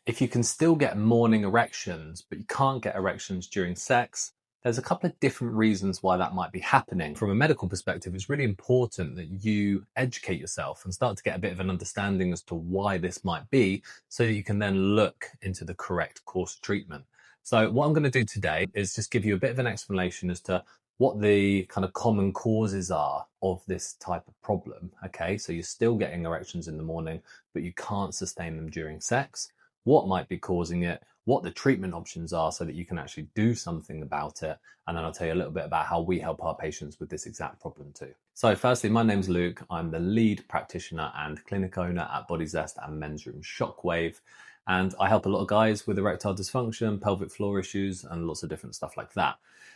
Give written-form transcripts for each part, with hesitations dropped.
If you can still get morning erections, but you can't get erections during sex, there's a couple of different reasons why that might be happening. From a medical perspective, it's really important that you educate yourself and start to get a bit of an understanding as to why this might be, so that you can then look into the correct course of treatment. So what I'm going to do today is just give you a bit of an explanation as to what the kind of common causes are of this type of problem. Okay, so you're still getting erections in the morning, but you can't sustain them during sex. What might be causing it, what the treatment options are so that you can actually do something about it. And then I'll tell you a little bit about how we help our patients with this exact problem too. So firstly, my name's Luke. I'm the lead practitioner and clinic owner at Body Zest and Men's Room Shockwave. And I help a lot of guys with erectile dysfunction, pelvic floor issues, and lots of different stuff like that.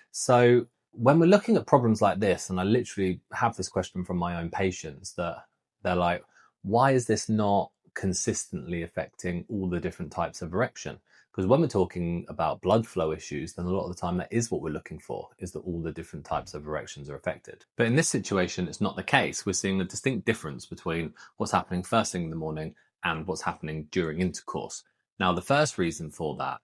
So when we're looking at problems like this, and I literally have this question from my own patients, that they're like, why is this not consistently affecting all the different types of erection? Because when we're talking about blood flow issues, then a lot of the time that is what we're looking for, is that all the different types of erections are affected. But in this situation, it's not the case. We're seeing a distinct difference between what's happening first thing in the morning and what's happening during intercourse. Now, the first reason for that,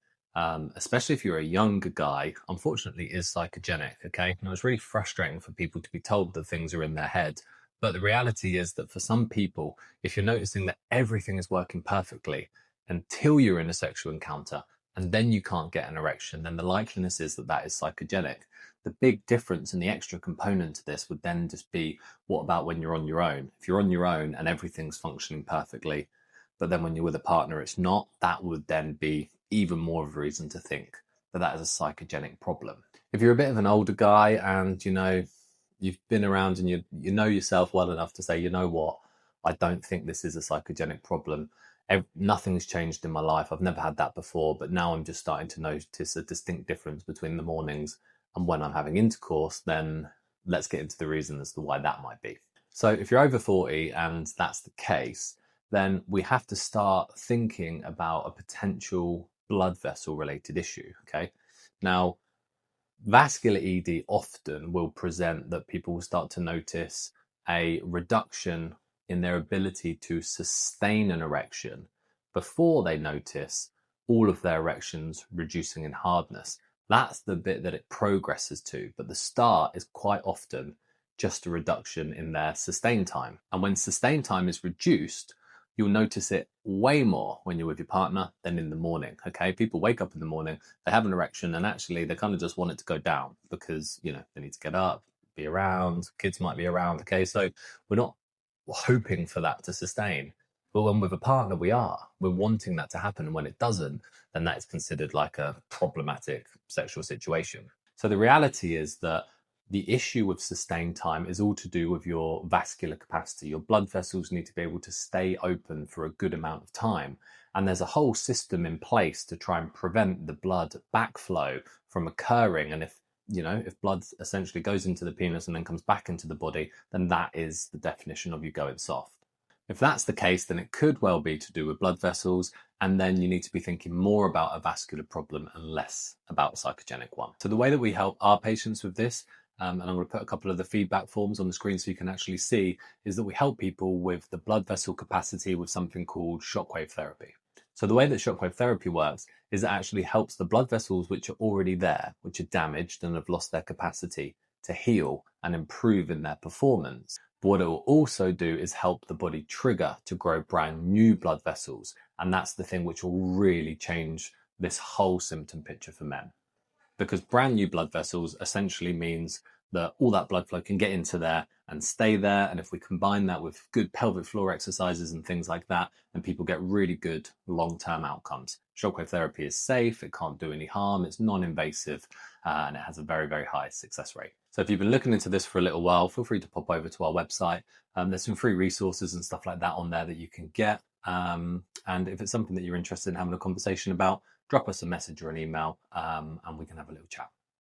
especially if you're a younger guy, unfortunately is psychogenic, okay? Now, it's really frustrating for people to be told that things are in their head. But the reality is that for some people, if you're noticing that everything is working perfectly until you're in a sexual encounter and then you can't get an erection, then the likeliness is that that is psychogenic. The big difference and the extra component to this would then just be, what about when you're on your own? If you're on your own and everything's functioning perfectly, but then when you're with a partner, it's not, that would then be even more of a reason to think that that is a psychogenic problem. If you're a bit of an older guy and, you've been around and you know yourself well enough to say, you know what, I don't think this is a psychogenic problem. Nothing's changed in my life. I've never had that before, but now I'm just starting to notice a distinct difference between the mornings and when I'm having intercourse, then let's get into the reason as to why that might be. So if you're over 40 and that's the case, then we have to start thinking about a potential blood vessel related issue, okay? Now, vascular ED often will present that people will start to notice a reduction in their ability to sustain an erection before they notice all of their erections reducing in hardness. That's the bit that it progresses to, but the start is quite often just a reduction in their sustain time. And when sustain time is reduced, you'll notice it way more when you're with your partner than in the morning, okay? People wake up in the morning, they have an erection, and actually they kind of just want it to go down because, they need to get up, be around, kids might be around, okay? So we're not hoping for that to sustain. But when with a partner, we're wanting that to happen. And when it doesn't, then that is considered like a problematic sexual situation. So the reality is that the issue with sustained time is all to do with your vascular capacity. Your blood vessels need to be able to stay open for a good amount of time. And there's a whole system in place to try and prevent the blood backflow from occurring. And if blood essentially goes into the penis and then comes back into the body, then that is the definition of you going soft. If that's the case, then it could well be to do with blood vessels, and then you need to be thinking more about a vascular problem and less about a psychogenic one. So the way that we help our patients with this, and I'm going to put a couple of the feedback forms on the screen so you can actually see, is that we help people with the blood vessel capacity with something called shockwave therapy. So the way that shockwave therapy works is it actually helps the blood vessels which are already there, which are damaged and have lost their capacity, to heal and improve in their performance. But what it will also do is help the body trigger to grow brand new blood vessels. And that's the thing which will really change this whole symptom picture for men. Because brand new blood vessels essentially means that all that blood flow can get into there and stay there. And if we combine that with good pelvic floor exercises and things like that, then people get really good long-term outcomes. Shockwave therapy is safe, it can't do any harm, it's non-invasive, and it has a very, very high success rate. So if you've been looking into this for a little while, feel free to pop over to our website. There's some free resources and stuff like that on there that you can get. And if it's something that you're interested in having a conversation about, drop us a message or an email, and we can have a little chat.